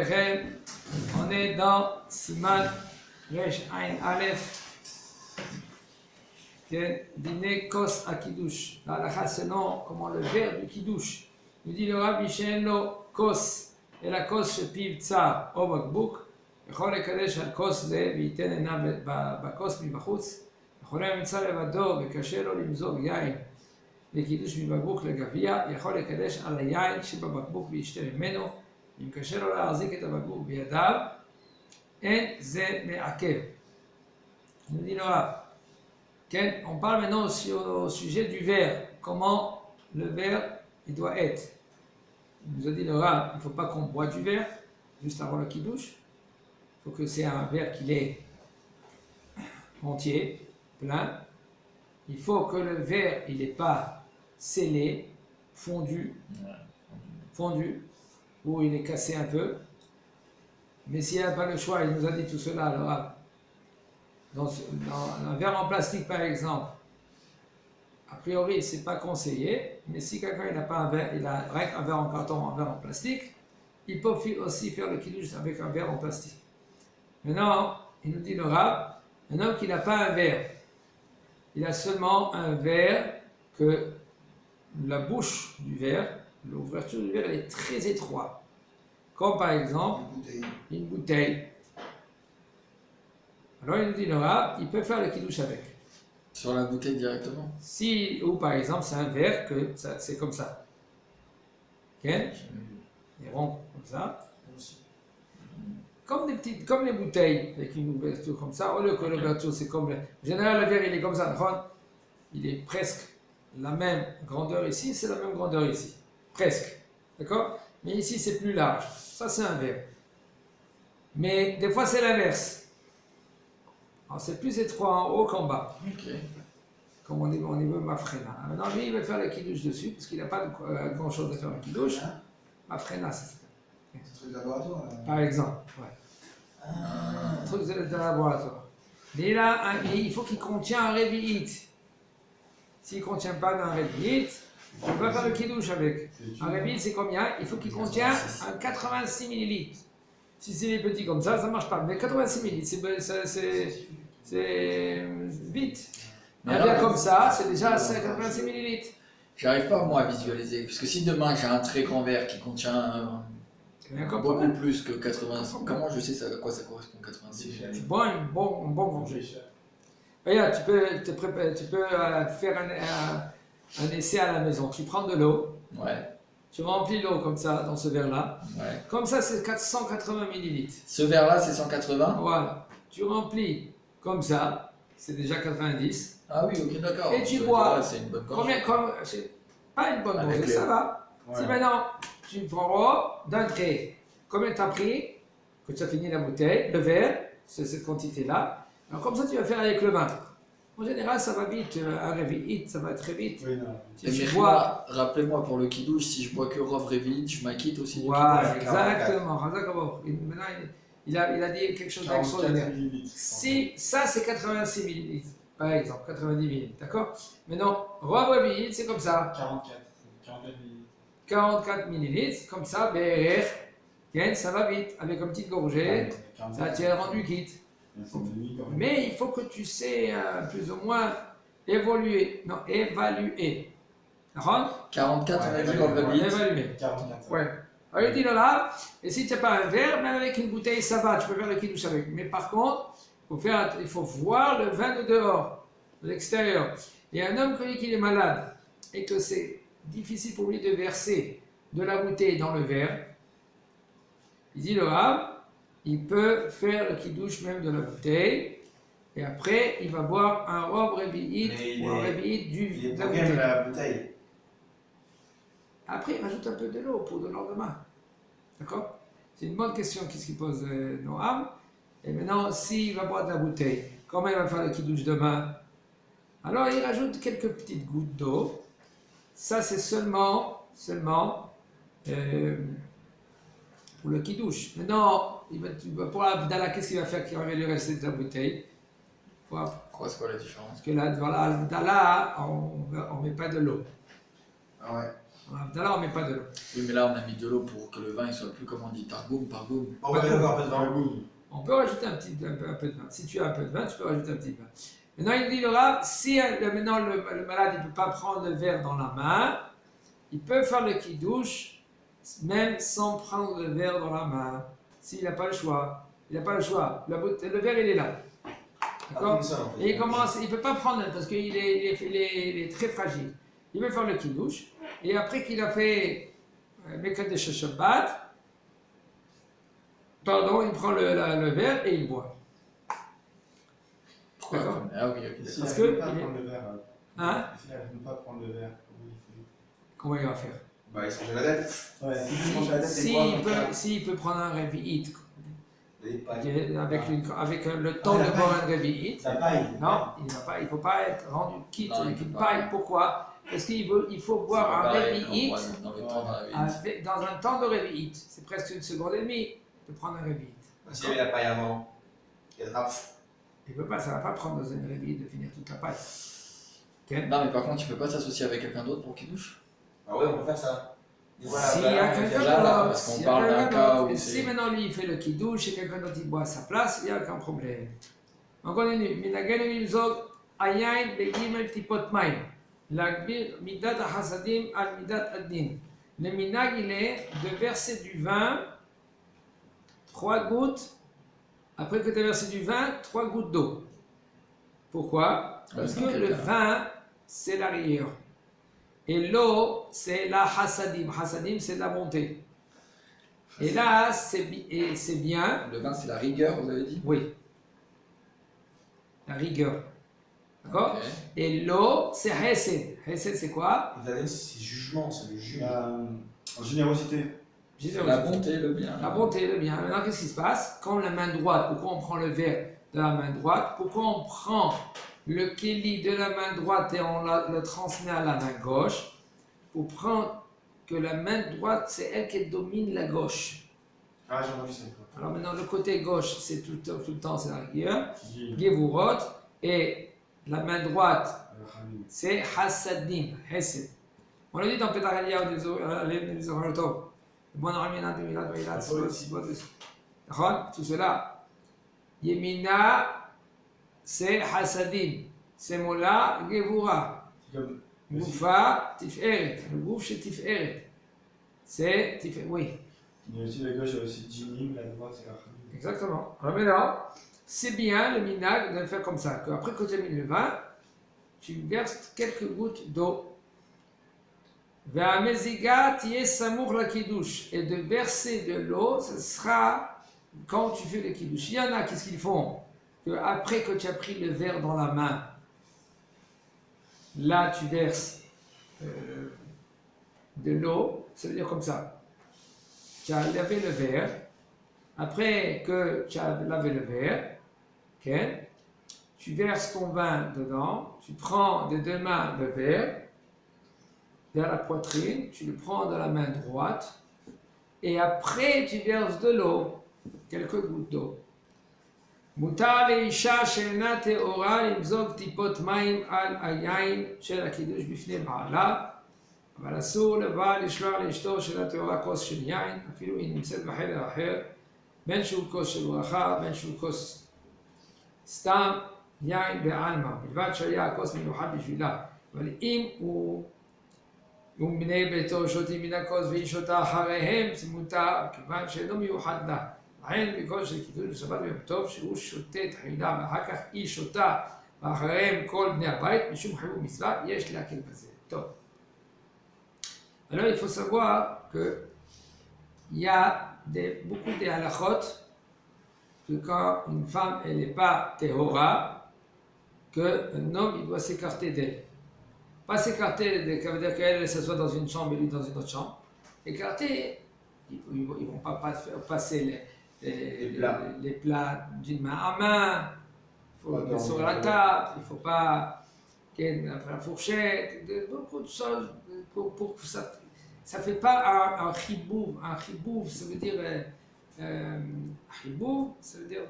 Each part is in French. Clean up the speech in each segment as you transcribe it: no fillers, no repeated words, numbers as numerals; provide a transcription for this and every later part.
Alechem, on est dans Siman Resh Ain Aleph, dîner Kos à Kiddush. La halakha selon comment le verre du Kiddush. Nous dit le Rabbi Shenlo Kos, et la Kos shepiv tsar או בקבוק, יכול לקדש על כוס זה וייתן עיניו בכוס מבחוץ, יכול למצא לבדו וקשה לו למזוג יין לקידוש מבקבוק לגביע, יכול לקדש על היין שבבקבוק וישתה ממנו, אם קשה לו להחזיק את הבקבוק בידיו, אין זה מעכב. nous dit le Rav. On parle maintenant au sujet du verre, comment le verre il doit être. Il nous a dit le Rav, il ne faut pas qu'on boit du verre juste avant le kiddush. Il faut que c'est un verre qui est entier, plein. Il faut que le verre il n'est pas scellé, fondu, ou il est cassé un peu. Mais s'il n'y a pas le choix, il nous a dit tout cela, le Rav. Dans un verre en plastique par exemple, a priori c'est pas conseillé, mais si quelqu'un n'a pas un verre, il a un verre en carton, un verre en plastique, il peut aussi faire le kiddush avec un verre en plastique. Maintenant, il nous dit le Rav, un homme qui n'a pas un verre, il a seulement un verre que la bouche du verre, l'ouverture du verre elle est très étroite, comme par exemple une bouteille. Alors il nous dit le Rav, il peut faire le kiddush avec. Sur la bouteille directement. Si, ou par exemple, c'est un verre que c'est comme ça. Ok? Il est rond comme ça. Comme les bouteilles avec une ouverture comme ça. Au lieu que l'ouverture c'est comme. En général, le verre il est comme ça. Il est presque la même grandeur ici, c'est la même grandeur ici. Presque. D'accord? Mais ici c'est plus large. Ça c'est un verre. Mais des fois c'est l'inverse. Alors c'est plus étroit en haut qu'en bas. Okay. Comme on veut Mafrena. Maintenant lui il va faire le kiddush dessus parce qu'il n'a pas grand chose à faire le kiddush. Mafrena c'est ça. C'est un truc de laboratoire. Par exemple. Ouais. Un truc de laboratoire. Mais là il faut qu'il contienne un révi'it. S'il ne contient pas d'un révi'it, on ne peut pas faire le kiddush avec. Un révi'it c'est combien? Il faut qu'il contienne un 86 millilitres. Si c'est les petits comme ça ne marche pas. Mais 86 millilitres, c'est vite. Un verre comme ça, c'est déjà 86 millilitres. J'arrive pas moi à visualiser. Parce que si demain j'ai un très grand verre qui contient beaucoup plus que 86, comment je sais à quoi ça correspond 86? Tu bois un bon gorgée. Regarde, tu peux faire un essai à la maison. Tu prends de l'eau. Ouais. Tu remplis l'eau comme ça dans ce verre-là. Ouais. Comme ça, c'est 480 millilitres. Ce verre-là, c'est 180? Voilà. Tu remplis comme ça, c'est déjà 90. Ah oui, ok, d'accord. Et tu bois. C'est une bonne Combien c'est pas une bonne gorgée, ça va. Ouais. Si maintenant, tu prends d'un trait, combien tu as pris, que tu as fini la bouteille, le verre, c'est cette quantité-là. Alors comme ça, tu vas faire avec le vin. En général, ça va vite, un réveil, ça va très vite. Oui, non. Si tu bois... Rappelez-moi pour le kiddush, si je bois que Rov Réveillite, je m'acquitte aussi du Voilà, kiddush. exactement. Maintenant, il a dit quelque chose d'extraordinaire. Si ça, c'est 86 millilitres, par exemple, 90 millilitres, d'accord? Maintenant, Rov Réveillite, c'est comme ça. 44 millilitres. 44 millilitres, comme ça, BRR, ça va vite, avec une petite gorgée, ça tient rendu quitte. Mais il faut que tu sais plus ou moins évaluer. D'accord? 44, on a dit Rov Réveillite. Évaluer. 44. Ouais. Alors il dit là, et si tu n'as pas un verre, même avec une bouteille, ça va, tu peux faire le kiddush avec. Mais par contre, il faut voir le vin de dehors, de l'extérieur. Et un homme connu qu'il est malade et que c'est difficile pour lui de verser de la bouteille dans le verre, il dit le Rav, il peut faire le kiddush même de la bouteille, et après il va boire un Rov Réveillite ou un Réveillite de la bouteille. La bouteille. Après il rajoute un peu de l'eau pour le lendemain. D'accord? C'est une bonne question qu'est-ce qu'il pose Noam. Et maintenant, s'il va boire de la bouteille, comment il va faire le kiddush demain? Alors il rajoute quelques petites gouttes d'eau. Ça c'est seulement pour le kiddush. Maintenant, pour l'Avdallah, qu'est-ce qu'il va faire qui va lui rester de la bouteille? Quoi, c'est quoi la différence? Parce que là, voilà, l'Avdallah, on ne met pas de l'eau. Ah ouais. Dans l'Havdalah, on ne met pas de l'eau. Oui, mais là, on a mis de l'eau pour que le vin il soit plus, comment on dit, targoum, pargoum. On va mettre encore un peu de vin. On peut rajouter un peu de vin. Si tu as un peu de vin, tu peux rajouter un petit vin. Maintenant, il dit le Rav, si maintenant le malade ne peut pas prendre le verre dans la main, il peut faire le kiddush même sans prendre le verre dans la main. S'il n'a pas le choix. Il n'a pas le choix. Le verre, il est là. D'accord? Et il commence, il ne peut pas prendre parce qu'il est très fragile. Il veut faire le kiddush. Et après qu'il a fait Mekadesh Shabbat, pardon, il prend le verre et il boit. Pourquoi? D'accord. Ah oui, ok. S'il Parce n'arrive que pas à il est- prendre le verre, Hein? s'il n'arrive pas à prendre le verre, comment il fait? Comment il va faire? Bah, il se mange la tête. Ouais, s'il se mange la tête, c'est quoi? S'il peut prendre un revi'it avec Ah, le temps de boire un revi'it, la paille. non, il ne peut pas être rendu quitte Non, il avec peut une pas. paille. Pourquoi? Parce qu'il faut C'est boire pas un pareil revi'it quand on boit dans le temps dans la vie. dans un temps de revi'it. C'est presque une seconde et demie de prendre un revi'it. S'il y avait la paille avant, il y a le rap. Il ne peut pas, ça ne va pas prendre dans une revi'it de finir toute la paille. Ok? Non, mais par contre, tu peux pas t'associer avec quelqu'un d'autre pour qu'il douche. Ah ouais, on peut faire ça. S'il y a quelqu'un là, d'autre, parce qu'on s'il y a parle d'un quelqu'un cas d'autre, où et c'est- si maintenant lui il fait le kiddush et quelqu'un d'autre il boit à sa place, il n'y a aucun problème. On continue. Minagenu milzog ayin begimel tipot maim. L'agbir midat hasadim al midat ad-din. Le minag il est de verser du vin, 3 gouttes. Après que tu as versé du vin, 3 gouttes d'eau. Pourquoi? Parce que le vin c'est la rigueur. Et l'eau, c'est la hasadim. Hasadim, c'est la bonté. Et là, c'est bien. Le vin, c'est la rigueur, vous avez dit? Oui. La rigueur. D'accord? Ok. Et l'eau, c'est hesed. Hesed, c'est quoi? C'est jugement, c'est le jugement. En générosité. La bonté, le bien. La bonté, le bien. Maintenant, qu'est-ce qui se passe? Quand la main droite, pourquoi on prend le verre de la main droite? Pourquoi on prend le kéli de la main droite et on le transmet à la main gauche? Pour prendre que la main droite, c'est elle qui domine la gauche. Ah, j'ai entendu ça. Alors maintenant, le côté gauche, c'est tout le temps, c'est la rigueur. J'ai- Gevurot. Et la main droite, Khalil. c'est Hasadim, Hesed. On l'a dit dans Pétaralia, les Orotov. Bon, tout cela. Yemina, c'est Hasadim. C'est Mola, Gevura. C'est comme. Goufa, Tiferet. Le gouf, c'est Tiferet. C'est Tiferet, oui. Il y a aussi la gauche, il y a aussi Jinim, la droite, c'est Khalil. Exactement. Alors maintenant, c'est bien le minag de le faire comme ça. Après que tu as mis le vin, tu verses quelques gouttes d'eau. Ve'ameziga tiye samour la kiddush. Et de verser de l'eau, ce sera quand tu fais le kiddush. Il y en a, qu'est-ce qu'ils font? Que après que tu as pris le verre dans la main, là tu verses de l'eau, ça veut dire comme ça. Tu as lavé le verre. Après que tu as lavé le verre, okay, tu verses ton vin dedans, tu prends des deux mains le verre vers la poitrine, tu le prends de la main droite, et après tu verses de l'eau, quelques gouttes d'eau. מותר לאישה שאינה טהורה למזוג טיפות מים על היין של הקידוש בפני בעלה, אבל אסור לבעל לשלוח לאשתו שאינה טהורה כוס של יין, אפילו היא נמצאת בחדר אחר, בין שהוא כוס של ברכה, בין שהוא כוס סתם יין בעלמא, בלבד שהיה הכוס מיוחד בשבילה. אבל אם הוא ובני ביתו שותים מן הכוס והיא שותה אחריהם, זה מותר, כיוון שאינו מיוחד לה. לכן בכל של קידוש בשבת ביום טוב, שהוא שותה תחילה ואחר כך היא שותה ואחריהם כל בני הבית, משום חיוב מצווה, יש להקל בזה. טוב. Alors il faut savoir que il y a beaucoup de halachot que quand une femme elle n'est pas tehora, qu'un homme il doit s'écarter d'elle. Pas s'écarter, ça veut dire qu'elle s'assoit dans une chambre et lui dans une autre chambre. Écarter, ils ne vont pas passer les plats d'une main à main, il faut mettre sur la table, il ne faut pas la fourchette, beaucoup de choses pour que ça ne fait pas un chibouv. Un chibouv, ça veut dire chibouv, ça veut dire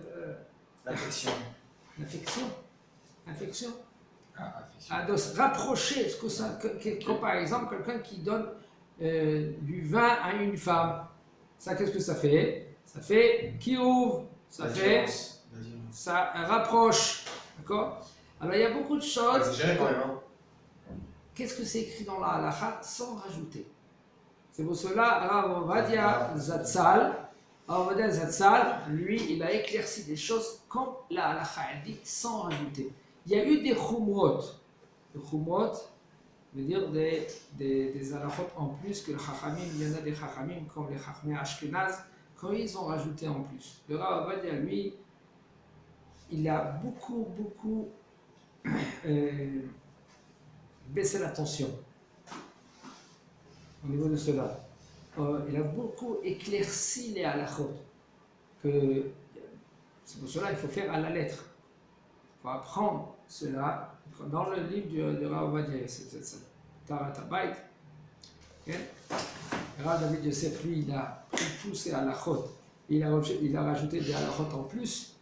L'affection. Affection. À de se rapprocher, comme par exemple quelqu'un qui donne du vin à une femme. Ça, qu'est-ce que ça fait? Ça fait qui ouvre, ça rapproche. D'accord? Alors, il y a beaucoup de choses. C'est géré quand même. Hein. Qu'est-ce que c'est écrit dans la halakha sans rajouter? C'est pour cela, Rav Ovadia Zatzal, lui, il a éclairci des choses comme la halakha elle dit, sans rajouter. Il y a eu des chumrot. Les chumrot veut dire des halakhot en plus que le chachamim. Il y en a des chachamim comme les chachamim Ashkenaz, quand ils ont rajouté en plus. Le Rav Ovadia, lui, il a beaucoup baissé la tension au niveau de cela. Il a beaucoup éclairci les halakhot. C'est pour cela qu'il faut faire à la lettre. Il faut apprendre cela dans le livre de Rav Ovadia, c'est Tarat Habayit. Rav David Yosef, lui, il a pris tous ces halakhot. Il a rajouté des halakhot en plus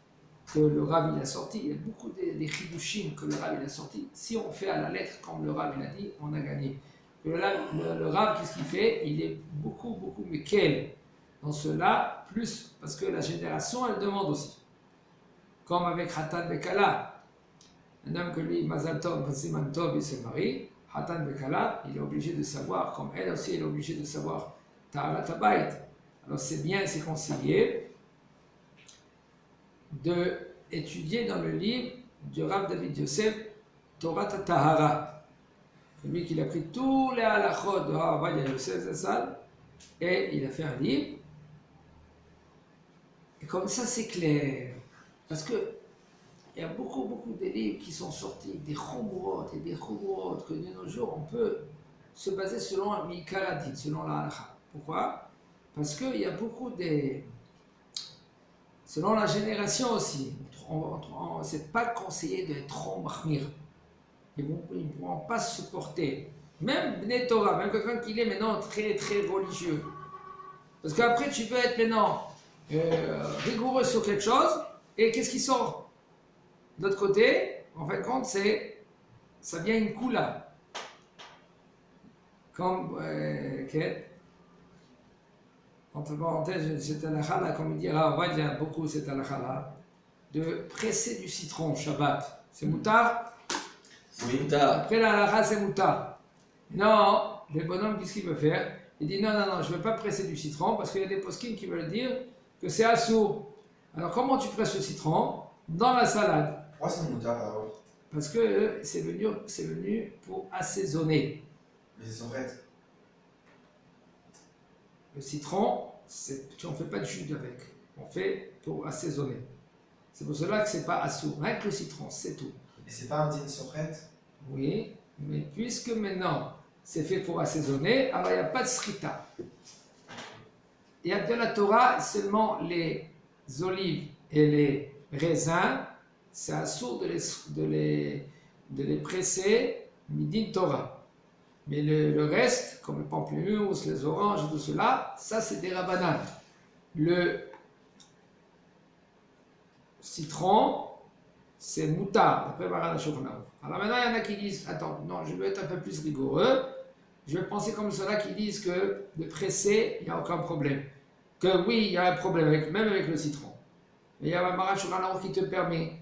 que le Rav il a sorti. Il y a beaucoup des chidushim que le Rav il a sorti. Si on fait à la lettre comme le Rav il a dit, on a gagné. Le Rav, qu'est-ce qu'il fait? Il est beaucoup mekel dans cela, plus parce que la génération, elle demande aussi. Comme avec Hatan Bekala, un homme que lui, Mazal Tov, Siman Tov, il se marie, Hatan Bekala, il est obligé de savoir, comme elle aussi, elle est obligée de savoir Taharat Habayit. Alors c'est bien, c'est conseillé d'étudier dans le livre du Rav David Yosef, Torah Tahara. Celui qui a pris tous les halakhot de Rav Ovadia Yosef Zatzal et il a fait un livre. Et comme ça, c'est clair. Parce que il y a beaucoup de livres qui sont sortis, des chumrot et des chumrot, que de nos jours, on peut se baser selon un mikaradit, selon la halakha. Pourquoi? Parce qu'il y a beaucoup des... Selon la génération aussi, c'est pas conseillé d'être trop mahmir. Ils ne pourront pas se supporter. Même Bnei Torah, même quelqu'un qui est maintenant très religieux. Parce qu'après, tu peux être maintenant rigoureux sur quelque chose, et qu'est-ce qui sort de l'autre côté? En fin de compte, ça vient une coula. Comme, entre parenthèses, cette halakha-là, comme il dira, il y a beaucoup cette halakha-là, de presser du citron, Shabbat. C'est moutard? Oui, moutar. Après la halakha, c'est moutard. Non, le bonhomme, qu'est-ce qu'il veut faire? Il dit non, je ne veux pas presser du citron parce qu'il y a des poskim qui veulent dire que c'est assourd. Alors comment tu presses le citron? Dans la salade. Pourquoi c'est moutard alors? Parce que c'est venu pour assaisonner. Mais c'est son fait. Le citron, on ne fait pas de jus avec. On fait pour assaisonner. C'est pour cela que ce n'est pas assourd. Rien que le citron, c'est tout. Et c'est pas un din sochet? Oui, mais puisque maintenant c'est fait pour assaisonner, alors il n'y a pas de srita. Il y a de la Torah seulement les olives et les raisins, c'est assourd de les presser midin Torah. Mais le reste, comme le pamplemousse, les oranges et tout cela, ça c'est des rabanan. Le citron, c'est moutard, d'après Maran HaShulchan. Alors maintenant, il y en a qui disent, attends, non, je veux être un peu plus rigoureux, je vais penser comme ceux-là qui disent que de presser, il n'y a aucun problème. Que oui, il y a un problème, même avec le citron. Mais il y a un Maran HaShulchan qui te permet.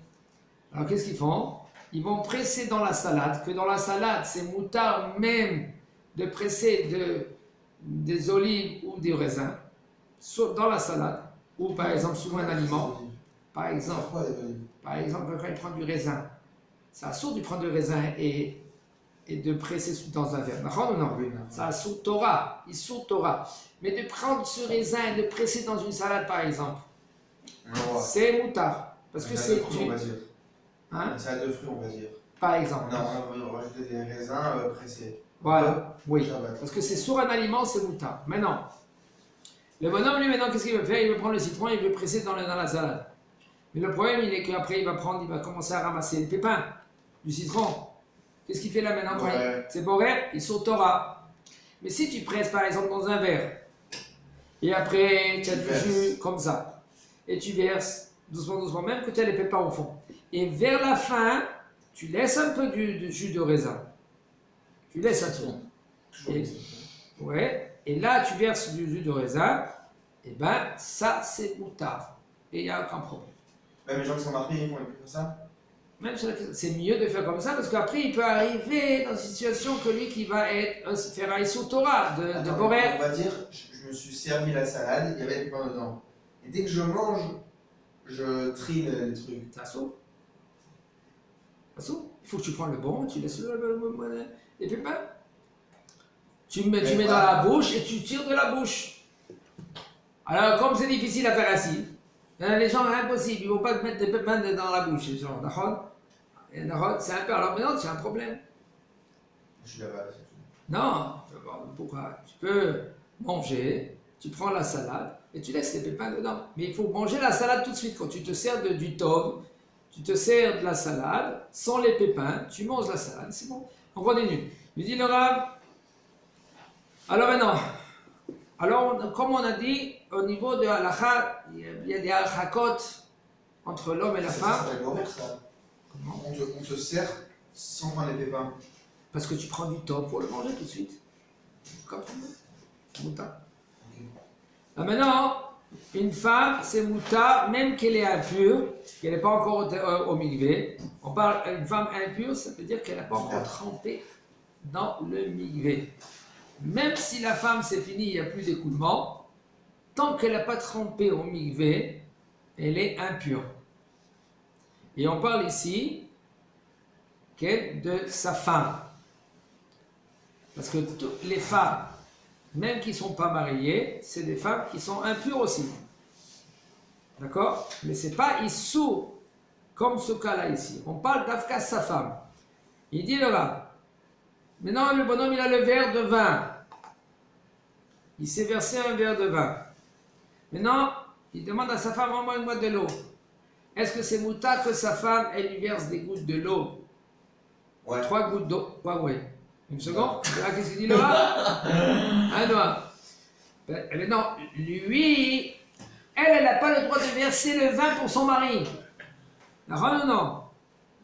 Alors qu'est-ce qu'ils font? Ils vont presser dans la salade, que dans la salade, c'est moutard même de presser des olives ou des raisins dans la salade, ou par exemple sous un aliment. Par exemple, quand il prend du raisin, c'est assourd de prendre du raisin et de presser dans un verre. Non, non, c'est assourd Torah, il sourd Torah. Mais de prendre ce raisin et de presser dans une salade, par exemple, c'est moutard. Parce que c'est fruits, on va dire. Hein? Une salade de fruits, on va dire. Par exemple. Non, on va rajouter des raisins pressés. Voilà, oui. Parce que c'est sur un aliment, c'est moutard. Maintenant, le bonhomme, lui, maintenant, qu'est-ce qu'il veut faire? Il veut prendre le citron et il veut presser dans la salade. Mais le problème, il est qu'après, il va commencer à ramasser les pépins du citron. Qu'est-ce qu'il fait là maintenant? C'est boré, il saute Torah. Mais si tu presses, par exemple, dans un verre, et après, tu as du jus comme ça, et tu verses doucement, même que tu as les pépins au fond. Et vers la fin, tu laisses un peu du jus de raisin. Tu laisses un peu. Ouais. Et là, tu verses du jus de raisin. Et ben, ça, c'est moutard. Et il n'y a aucun problème. Même les gens qui sont mariés, ils font plus comme ça. Même c'est mieux de faire comme ça parce qu'après il peut arriver dans une situation que lui qui va être faire un sous Torah de Boré. On va dire, je me suis servi la salade, il y avait des pains dedans. Et dès que je mange, je trie les trucs. C'est assaut. Assaut. Il faut que tu prends le bon, tu laisses les pépins. Tu mets dans la bouche et tu tires de la bouche. Alors comme c'est difficile à faire ainsi, les gens, impossible, ils ne vont pas te mettre des pépins dans la bouche, les gens, d'accord? C'est un peu, alors maintenant, c'est un problème. Je suis là-bas, c'est tout. Non, pourquoi? Tu peux manger, tu prends la salade et tu laisses les pépins dedans. Mais il faut manger la salade tout de suite. Quand tu te sers du tov, tu te sers de la salade sans les pépins, tu manges la salade, c'est bon. On continue. Il dit le Rav. Alors maintenant, comme on a dit, au niveau de halakha, il y a des halachakot entre l'homme et la femme. Ça s'appelle l'horaire, ça. Comment? On se sert sans prendre les pépins. Parce que tu prends du temps pour le manger tout de suite. Comme c'est mouta. Okay. Maintenant, une femme, c'est mouta, même qu'elle est impure, qu'elle n'est pas encore au mikvé. On parle d'une femme impure, ça veut dire qu'elle n'a pas encore trempé dans le mikvé. Même si la femme c'est fini, il n'y a plus d'écoulement, tant qu'elle n'a pas trempé au mikvé, elle est impure. Et on parle ici de sa femme. Parce que toutes les femmes, même qui ne sont pas mariées, c'est des femmes qui sont impures aussi. D'accord? Mais ce n'est pas issou, comme ce cas-là ici. On parle d'Afkas, sa femme. Il dit là, maintenant le bonhomme il a le verre de vin. Il s'est versé un verre de vin. Maintenant, il demande à sa femme, envoie-moi de l'eau. Est-ce que c'est mouta que sa femme, elle lui verse des gouttes de l'eau? Ouais. 3 gouttes d'eau. Ouais. Une seconde. Qu'est-ce qu'il dit là? Un doigt. Non, lui, elle n'a pas le droit de verser le vin pour son mari. Non.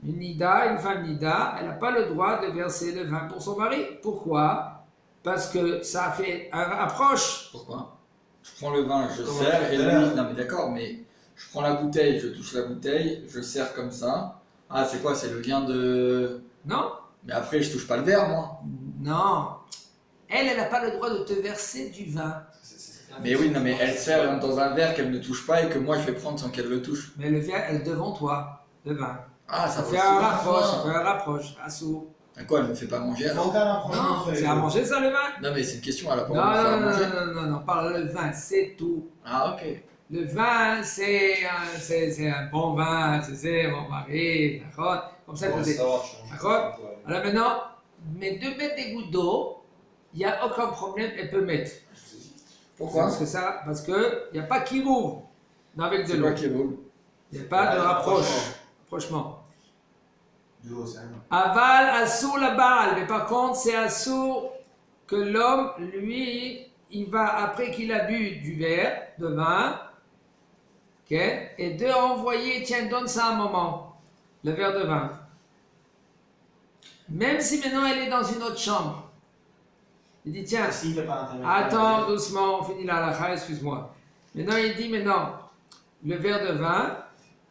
Une femme nida, elle n'a pas le droit de verser le vin pour son mari. Pourquoi? Parce que ça fait un rapproche. Pourquoi? Je prends le vin, je sers, et lui, non mais d'accord, mais je prends la bouteille, je touche la bouteille, je sers comme ça. Ah, c'est quoi? C'est le lien de... Non. Mais après, je touche pas le verre, moi. Non. Elle n'a pas le droit de te verser du vin. Mais oui, non, mais elle sert dans un verre qu'elle ne touche pas et que moi je vais prendre sans qu'elle le touche. Mais le verre est devant toi, le vin. Ah, ça fait un rapproche, Assou. Quoi, elle ne me fait pas manger alors? Non, c'est à manger ça le vin? Non, mais c'est une question, elle a pas envie de faire à manger. Non, parle le vin, c'est tout. Ah, ok. Le vin, c'est un bon vin, c'est mon mari, d'accord? Comme ça, d'accord? Alors maintenant, mais de mettre des gouttes d'eau, il n'y a aucun problème, elle peut mettre. Pourquoi? Parce que il n'y a pas qui rouvre avec de l'eau. Il n'y a pas de rapprochement. Aval assour la balle, mais par contre c'est assour que l'homme, lui, il va, après qu'il a bu du verre de vin, okay, et de envoyer, tiens, donne ça un moment, le verre de vin. Même si maintenant elle est dans une autre chambre. Il dit, tiens, attends doucement, on finit la halakha, excuse-moi. Maintenant il dit, le verre de vin,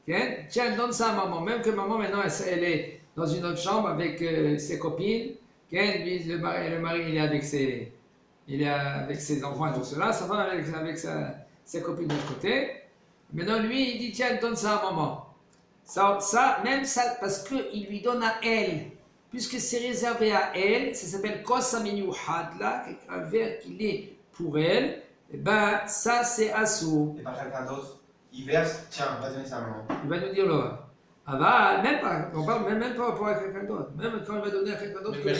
okay, tiens, donne ça à maman. Même que maman, maintenant, elle est dans une autre chambre avec ses copines. Okay, lui, le mari, il est avec ses enfants et tout cela. Ça va avec ses copines de l'autre côté. Maintenant, lui, il dit, tiens, donne ça à maman. Même ça, parce qu'il lui donne à elle. Puisque c'est réservé à elle, ça s'appelle Kosaminu Hadla, un verre qu'il est pour elle. Et ben, ça, c'est Assou. Et pas quelqu'un d'autre? Il verse, tiens, va donner ça à maman. Il va nous dire là. Ah bah, même pas, on parle même pas pour quelqu'un d'autre. Même quand il va donner à quelqu'un d'autre. Mais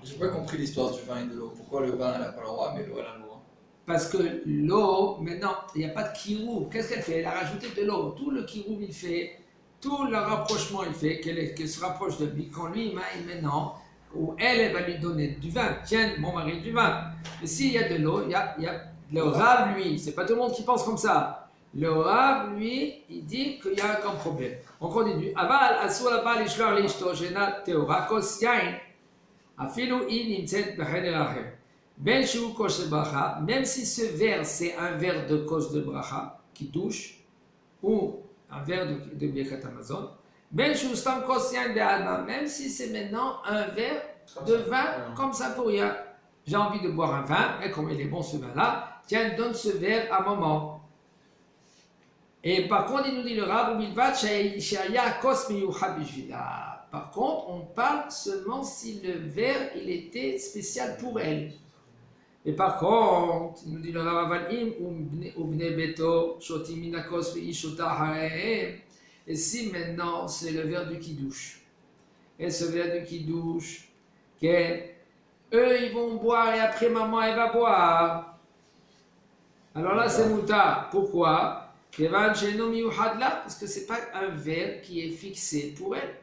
j'ai pas compris l'histoire du vin et de l'eau. Pourquoi le vin, elle n'a pas le droit, mais l'eau, elle a le droit? Parce que l'eau, maintenant, il n'y a pas de kirou. Qu'est-ce qu'elle fait? Elle a rajouté de l'eau. Tout le kirou, il fait, tout le rapprochement, il fait, qu'elle se rapproche de lui. Quand lui, il met non, ou elle va lui donner du vin. Tiens, mon mari, du vin. Et s'il y a de l'eau, il y a le Rav, lui, c'est pas tout le monde qui pense comme ça. Le Rav, lui, il dit qu'il y a aucun problème. On continue. Aval, asur la bal ishlor l'ishto, shena teora, kos yain, afilu in nimtzet b'cheder acher. Ben Shu Kos de Bracha, même si ce verre c'est un verre de Kos de Bracha qui touche, ou un verre de Birkat Hamazon, Ben Shu Stam Kos Yain Be'alma, même si c'est maintenant un verre de vin comme ça pour rien. J'ai envie de boire un vin, et comme il est bon ce vin-là, tiens, donne ce verre à maman. Et par contre, il nous dit le Rav, par contre, on parle seulement si le verre il était spécial pour elle. Et par contre, il nous dit le Rav, et si maintenant c'est le verre du Kiddush, et ce verre du Kiddush, eux ils vont boire et après maman elle va boire. Alors là c'est mouta. Pourquoi? Parce que ce n'est pas un verre qui est fixé pour elle.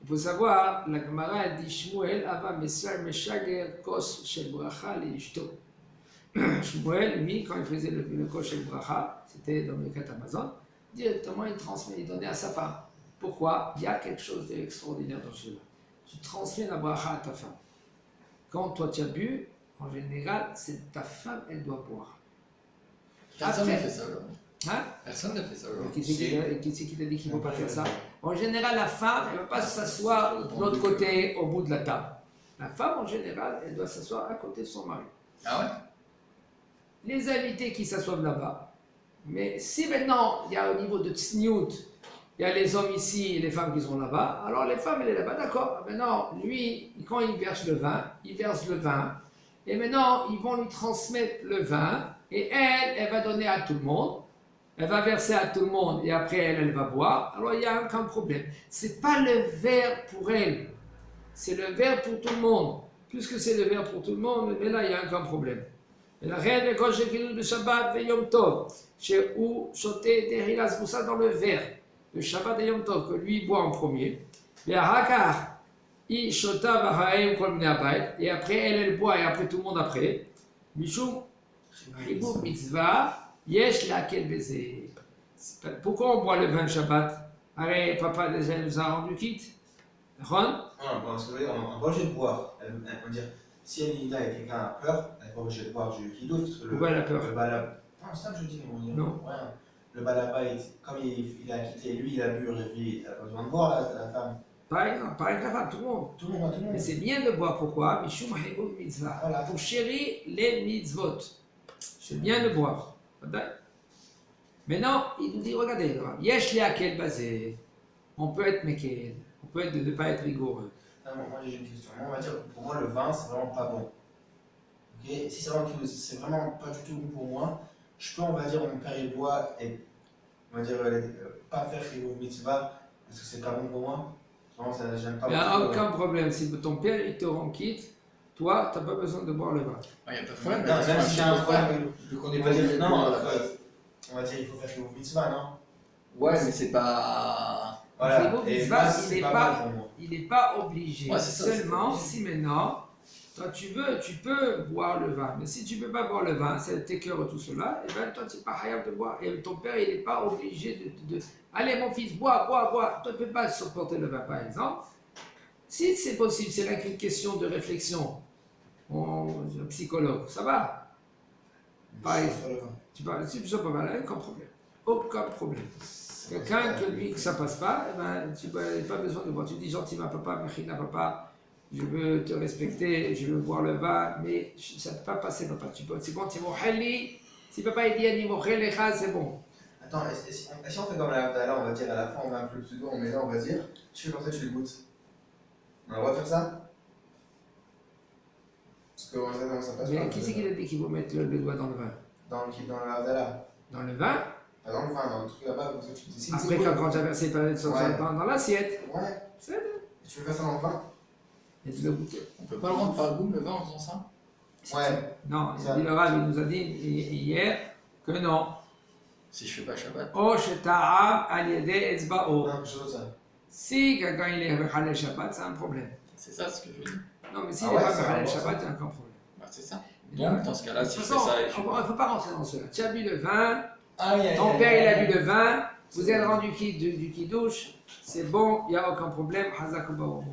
Il faut savoir, la Gemara elle dit Shmuel Ava Mesar Meshager Kos Shel Bracha Leishto. Shmuel, lui, quand il faisait le Kos Shel Bracha, c'était dans le Birkat Hamazon, directement il transmet, il donnait à sa femme. Pourquoi? Il y a quelque chose d'extraordinaire dans cela. Tu transmets la bracha à ta femme. Quand toi tu as bu, en général, c'est ta femme, elle doit boire. Personne n'a fait ça, alors. Hein? Personne n'a fait ça, alors. Qui c'est qui t'a dit qu'il ne faut pas faire ça? En général, la femme, elle ne va pas s'asseoir de l'autre côté, au bout de la table. La femme, en général, elle doit s'asseoir à côté de son mari. Ah ouais? Les invités qui s'assoient là-bas. Mais si maintenant, il y a au niveau de tsniout, il y a les hommes ici et les femmes qui sont là-bas, alors les femmes, elles sont là-bas, d'accord. Maintenant, lui, quand il verse le vin, et maintenant, ils vont lui transmettre le vin, et elle va donner à tout le monde, elle va verser à tout le monde, et après, elle va boire, alors il n'y a aucun problème. C'est pas le verre pour elle, c'est le verre pour tout le monde. Puisque c'est le verre pour tout le monde, mais là, il n'y a aucun problème. Et la reine, quand j'ai dit le Shabbat, et Yom Tov, chez où choté Terilas Moussa dans le verre, le Shabbat et Yom Tov, que lui boit en premier. Et après elle boit, et après tout le monde après. Mishum, Chibou Mitzvah, Yesh Lakel Baiser. Pourquoi on boit le vin de Shabbat? Arrête, papa déjà nous a rendu quitte. Ron? Non, parce que on n'est pas obligé de boire. Elle va dire, si elle est là et quelqu'un a peur, elle n'est pas obligée de boire du kiddush. Pourquoi elle a peur? Non, c'est ça que je dis, mon Dieu. Non. Ouais. Le balabait, comme il a quitté, lui il a bu, il n'a pas besoin de boire la femme. Par exemple, la femme, tout le monde. Tout le monde. Mais c'est bien de boire, pourquoi? Mishum Hibou Mitzvah. Voilà. Pour chérir les mitzvot. C'est bien de boire. Maintenant, il nous dit, regardez, Yesh Lakel Basé. On peut être Mekel. On peut être de ne pas être rigoureux. Non, moi j'ai une question. Moi, on va dire, pour moi, le vin, c'est vraiment pas bon. Ok. Si c'est vraiment pas du tout bon pour moi, je peux, on va dire, mon père il boit et, on va dire, pas faire Chiyuv Mitzvah parce que c'est pas bon pour moi. Vraiment, ça, j'aime pas. Il n'y a aucun problème. Si ton père il te rend quitte, toi, tu n'as pas besoin de boire le vin. Il n'y a pas de problème. Non, même si j'ai un problème, vu qu'on est on pas va dire, obligé de non, boire à la base. on va dire, il faut faire Chiyuv Mitzvah, non? Ouais, mais c'est pas. Voilà. Chiyuv Et Mitzvah, moi, c'est pas bon pour moi. il n'est pas obligé. Ouais, c'est ça, Seulement, c'est si maintenant, toi tu peux boire le vin. Mais si tu ne peux pas boire le vin, c'est tes cœurs et tout cela, et bien toi tu n'es pas hayab de boire. Et ton père, il n'est pas obligé de. Allez, mon fils, bois. Toi tu ne peux pas supporter le vin, par exemple. Si c'est possible, c'est là qu'une question de réflexion. Un psychologue, ça va. Par exemple, tu parles, si tu ne peux pas, aucun problème. Aucun problème. Quelqu'un que ça passe pas, eh ben, tu n'as pas besoin de boire. Tu dis gentiment, papa, Mechina, papa, je veux te respecter, je veux boire le vin, mais ça ne peut pas passer, papa. C'est bon, tu m'ocheli. Si papa il dit Ani mochelecha, c'est bon. Attends, si on fait comme la Havdalah, on va dire à la fin, on met un peu le pseudo, on met là, on va dire, tu fais comme ça, tu le goûtes. On a le droit de faire ça? Parce que ça passe Mais pas. qui c'est qui a dit qu'il faut mettre le doigt dans le vin? Dans la Havdalah. Dans le vin? Pas dans le vin, dans le truc là-bas, comme ça tu décides. Après, quand j'ai versé dans l'assiette. Ouais. C'est Et tu veux faire ça dans le vin? Et tu le goûter. On peut pas le rendre par goût le vin en faisant ça? Ouais. Non, il le Rav, il nous a dit hier que non. Si je fais pas Shabbat. O sheta'am al yedei etzba'o. Non, je veux ça. Si quelqu'un il est Mechalel Shabbat, c'est un problème. C'est ça ce que je veux dire. Non, mais s'il Ah n'est ouais, pas c'est Mechalel vraiment Shabbat, il y a aucun problème. Bah, c'est ça. Mais là, Donc, dans ce cas-là, si de je toute fais façon, ça et je on ne peut pas rentrer dans cela. Tu as bu le vin, Aïe, aïe, ton aïe, père il a aïe. bu le vin, vous êtes rendu du kidouche, c'est bon, il n'y a aucun problème. Hazakobaoum.